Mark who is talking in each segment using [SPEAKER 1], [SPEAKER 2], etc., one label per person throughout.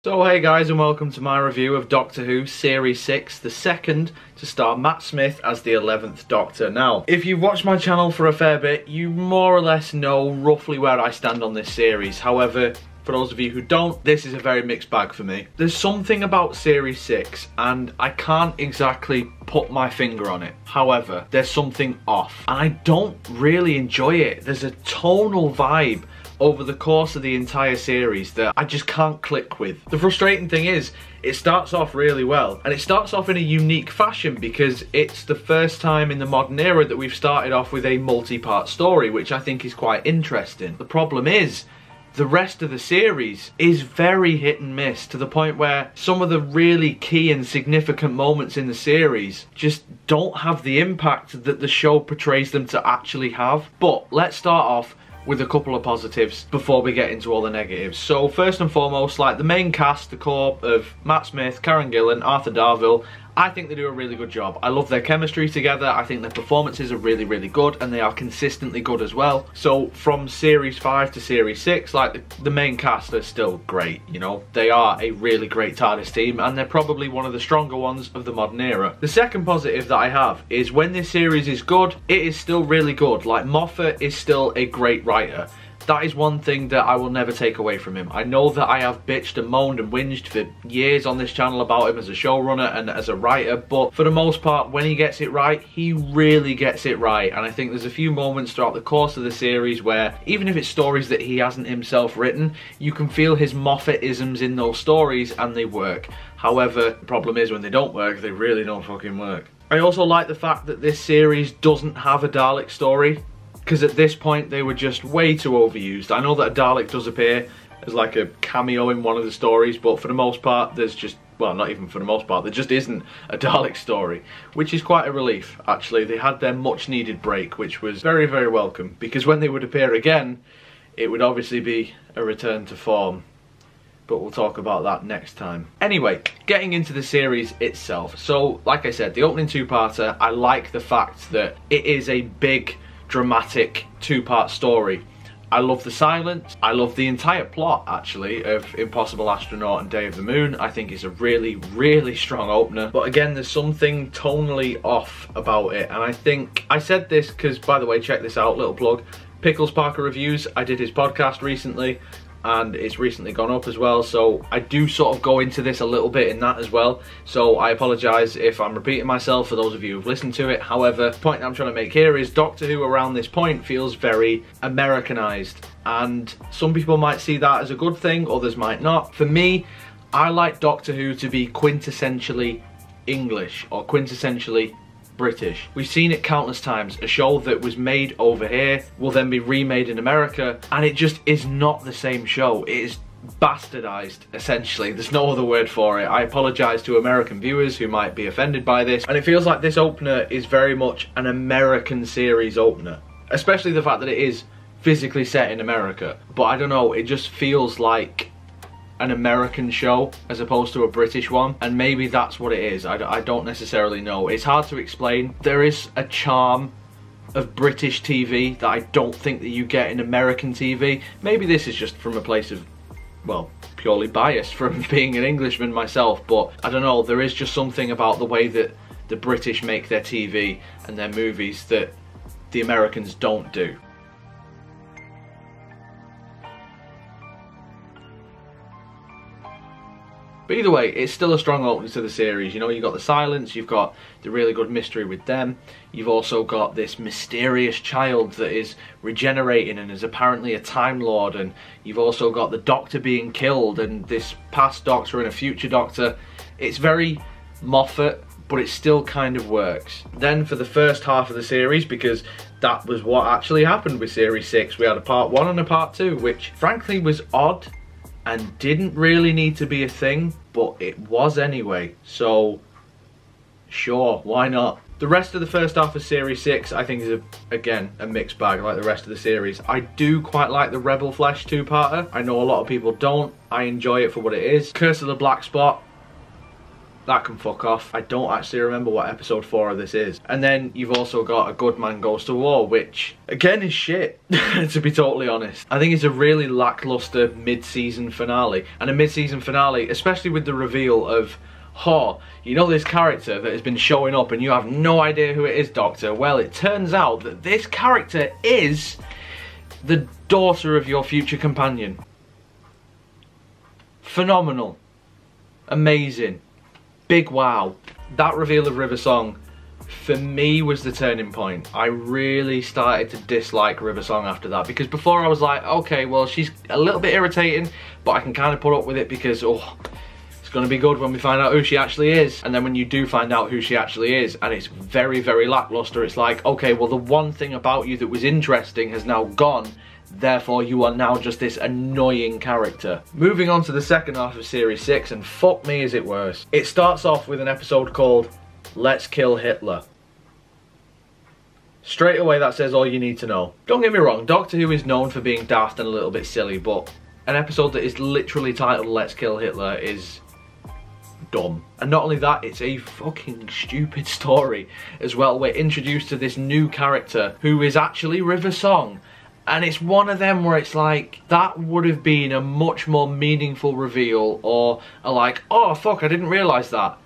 [SPEAKER 1] So hey guys, and welcome to my review of Doctor Who Series 6, the second to star Matt Smith as the 11th Doctor. Now, if you've watched my channel for a fair bit, you more or less know roughly where I stand on this series. However, for those of you who don't, this is a very mixed bag for me. There's something about Series 6, and I can't exactly put my finger on it. However, there's something off, and I don't really enjoy it. There's a tonal vibe over the course of the entire series that I just can't click with. The frustrating thing is, it starts off really well, and it starts off in a unique fashion because it's the first time in the modern era that we've started off with a multi-part story, which I think is quite interesting. The problem is, the rest of the series is very hit and miss, to the point where some of the really key and significant moments in the series just don't have the impact that the show portrays them to actually have. But let's start off with a couple of positives before we get into all the negatives. So first and foremost, like the main cast, the core of Matt Smith, Karen Gillan, Arthur Darvill, I think they do a really good job. I love their chemistry together. I think their performances are really, really good, and they are consistently good as well. So from Series 5 to Series 6, like the main cast are still great, you know. They are a really great TARDIS team, and they're probably one of the stronger ones of the modern era. The second positive that I have is when this series is good, it is still really good. Like, Moffat is still a great writer. That is one thing that I will never take away from him. I know that I have bitched and moaned and whinged for years on this channel about him as a showrunner and as a writer, but for the most part, when he gets it right, he really gets it right. And I think there's a few moments throughout the course of the series where, even if it's stories that he hasn't himself written, you can feel his Moffat-isms in those stories and they work. However, the problem is when they don't work, they really don't fucking work. I also like the fact that this series doesn't have a Dalek story, because at this point they were just way too overused. I know that a Dalek does appear as like a cameo in one of the stories, but for the most part there's just, well, not even for the most part, there just isn't a Dalek story, which is quite a relief actually. They had their much needed break, which was very, very welcome, because when they would appear again, it would obviously be a return to form. But we'll talk about that next time. Anyway, getting into the series itself. So, like I said, the opening two-parter, I like the fact that it is a big, dramatic two-part story. I love the silence. I love the entire plot, actually, of Impossible Astronaut and Day of the Moon. I think it's a really, really strong opener. But again, there's something tonally off about it. And I think, I said this because, by the way, check this out, little plug. Pickles Parker Reviews, I did his podcast recently, and it's recently gone up as well, so I do sort of go into this a little bit in that as well, so I apologise if I'm repeating myself for those of you who've listened to it. However, the point that I'm trying to make here is Doctor Who around this point feels very Americanised, and some people might see that as a good thing, others might not. For me, I like Doctor Who to be quintessentially English, or quintessentially British. We've seen it countless times. A show that was made over here will then be remade in America, and it just is not the same show. It is bastardized, essentially. There's no other word for it. I apologise to American viewers who might be offended by this, and it feels like this opener is very much an American series opener, especially the fact that it is physically set in America. But I don't know, it just feels like an American show as opposed to a British one, and maybe that's what it is. I don't necessarily know. It's hard to explain. There is a charm of British TV that I don't think that you get in American TV. Maybe this is just from a place of, well, purely biased from being an Englishman myself, but I don't know, there is just something about the way that the British make their TV and their movies that the Americans don't do. But either way, it's still a strong opening to the series. You know, you've got the silence, you've got the really good mystery with them, you've also got this mysterious child that is regenerating and is apparently a Time Lord, and you've also got the Doctor being killed and this past Doctor and a future Doctor. It's very Moffat, but it still kind of works. Then for the first half of the series, because that was what actually happened with Series 6, we had a Part 1 and a Part 2, which frankly was odd and didn't really need to be a thing, but it was anyway, so sure, why not? The rest of the first half of Series 6 I think is, again, a mixed bag like the rest of the series. I do quite like the Rebel Flesh two-parter. I know a lot of people don't. I enjoy it for what it is. Curse of the Black Spot, that can fuck off. I don't actually remember what episode 4 of this is. And then you've also got A Good Man Goes to War, which again is shit, to be totally honest. I think it's a really lackluster mid-season finale. And a mid-season finale, especially with the reveal of, oh, you know this character that has been showing up and you have no idea who it is, Doctor. Well, it turns out that this character is the daughter of your future companion. Phenomenal. Amazing. Big wow. That reveal of Riversong, for me, was the turning point. I really started to dislike Riversong after that, because before I was like, okay, well, she's a little bit irritating, but I can kind of put up with it because, oh, it's going to be good when we find out who she actually is. And then when you do find out who she actually is, and it's very, very lackluster, it's like, okay, well, the one thing about you that was interesting has now gone, therefore you are now just this annoying character. Moving on to the second half of Series 6, and fuck me is it worse. It starts off with an episode called Let's Kill Hitler. Straight away that says all you need to know. Don't get me wrong, Doctor Who is known for being daft and a little bit silly, but an episode that is literally titled Let's Kill Hitler is dumb. And not only that, it's a fucking stupid story as well. We're introduced to this new character who is actually Riversong. And it's one of them where it's like, that would have been a much more meaningful reveal, or a like, oh fuck, I didn't realise that,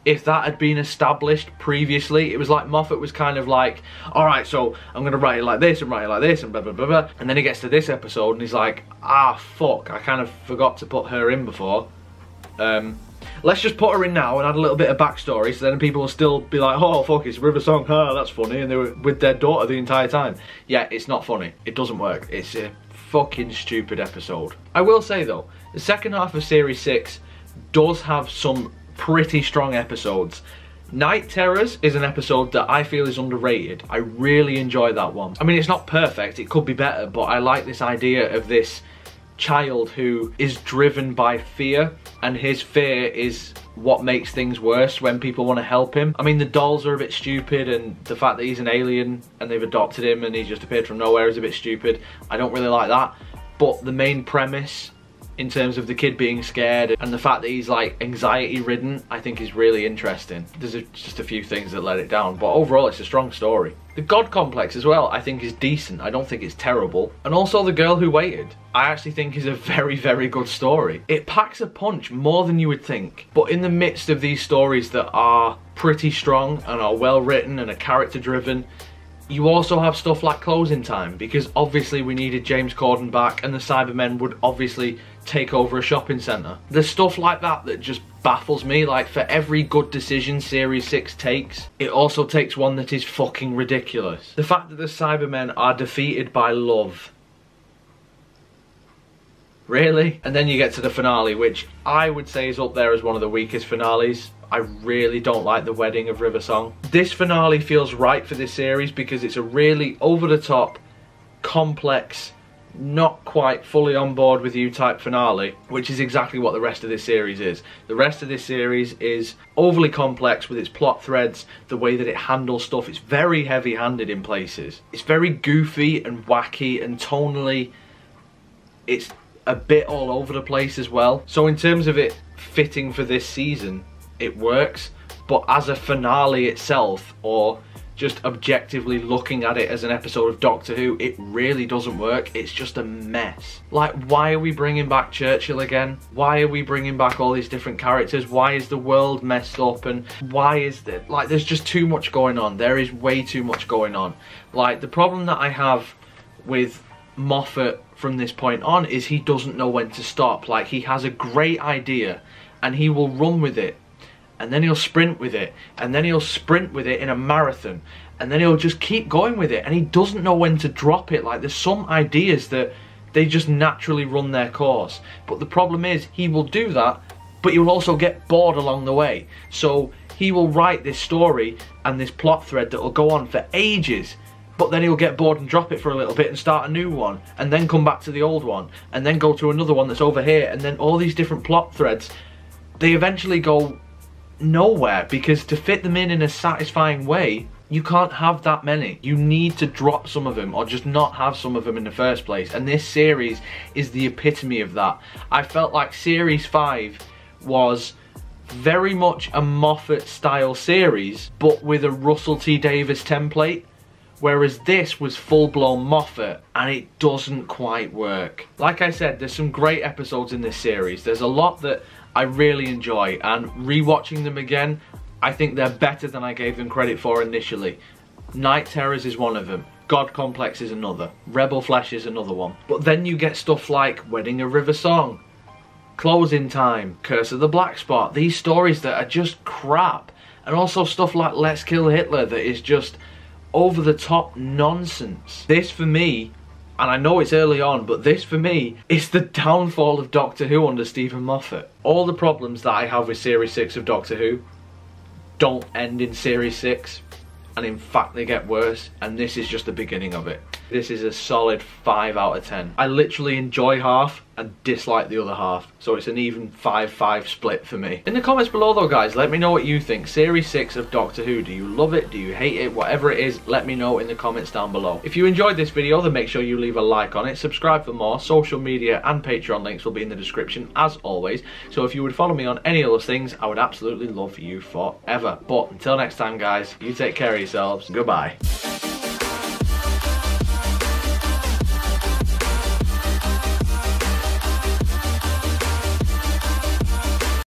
[SPEAKER 1] if that had been established previously. It was like Moffat was kind of like, alright, so I'm going to write it like this and write it like this and blah blah blah blah. And then he gets to this episode and he's like, ah fuck, I kind of forgot to put her in before. Let's just put her in now and add a little bit of backstory, so then people will still be like, oh fuck, it's Riversong, huh, that's funny, and they were with their daughter the entire time. Yeah, it's not funny. It doesn't work. It's a fucking stupid episode. I will say though, the second half of Series 6 does have some pretty strong episodes. Night Terrors is an episode that I feel is underrated. I really enjoy that one. I mean, it's not perfect, it could be better, but I like this idea of this child who is driven by fear, and his fear is what makes things worse when people want to help him. I mean, the dolls are a bit stupid, and the fact that he's an alien and they've adopted him and he just appeared from nowhere is a bit stupid. I don't really like that, but the main premise in terms of the kid being scared and the fact that he's like anxiety ridden, I think is really interesting. There's just a few things that let it down, but overall it's a strong story. The God Complex as well, I think, is decent. I don't think it's terrible. And also The Girl Who Waited, I actually think is a very, very good story. It packs a punch more than you would think. But in the midst of these stories that are pretty strong and are well written and are character driven, you also have stuff like Closing Time, because obviously we needed James Corden back and the Cybermen would obviously take over a shopping centre. There's stuff like that that just baffles me. Like, for every good decision Series 6 takes, it also takes one that is fucking ridiculous. The fact that the Cybermen are defeated by love. Really? And then you get to the finale, which I would say is up there as one of the weakest finales. I really don't like the wedding of Riversong. This finale feels right for this series because it's a really over-the-top, complex, not quite fully on board with you type finale, which is exactly what the rest of this series is. The rest of this series is overly complex with its plot threads, the way that it handles stuff. It's very heavy-handed in places. It's very goofy and wacky, and tonally it's a bit all over the place as well. So in terms of it fitting for this season, it works, but as a finale itself, or just objectively looking at it as an episode of Doctor Who, it really doesn't work. It's just a mess. Like, why are we bringing back Churchill again? Why are we bringing back all these different characters? Why is the world messed up? And why is that? Like, there's just too much going on. There is way too much going on. Like, the problem that I have with Moffat from this point on is he doesn't know when to stop. Like, he has a great idea and he will run with it, and then he'll sprint with it, and then he'll sprint with it in a marathon, and then he'll just keep going with it, and he doesn't know when to drop it. Like, there's some ideas that they just naturally run their course, but the problem is he will do that, but he will also get bored along the way. So he will write this story and this plot thread that will go on for ages, but then he'll get bored and drop it for a little bit and start a new one, and then come back to the old one, and then go to another one that's over here, and then all these different plot threads, they eventually go nowhere, because to fit them in a satisfying way, you can't have that many. You need to drop some of them, or just not have some of them in the first place, and this series is the epitome of that. I felt like Series 5 was very much a Moffat style series, but with a Russell T Davies template. Whereas this was full-blown Moffat, and it doesn't quite work. Like I said, there's some great episodes in this series. There's a lot that I really enjoy, and rewatching them again, I think they're better than I gave them credit for initially. Night Terrors is one of them. God Complex is another. Rebel Flesh is another one. But then you get stuff like Wedding of Riversong, Closing Time, Curse of the Black Spot. These stories that are just crap. And also stuff like Let's Kill Hitler that is just over the top nonsense. This for me, and I know it's early on, but this for me is the downfall of Doctor Who under Stephen Moffat. All the problems that I have with Series 6 of Doctor Who don't end in Series 6, and in fact they get worse, and this is just the beginning of it. This is a solid 5 out of 10. I literally enjoy half and dislike the other half, so it's an even 5-5 split for me. In the comments below though guys, let me know what you think. Series 6 of Doctor Who, do you love it, do you hate it, whatever it is, let me know in the comments down below. If you enjoyed this video, then make sure you leave a like on it, subscribe for more. Social media and Patreon links will be in the description as always, so if you would follow me on any of those things, I would absolutely love you forever. But until next time guys, you take care of yourselves, goodbye.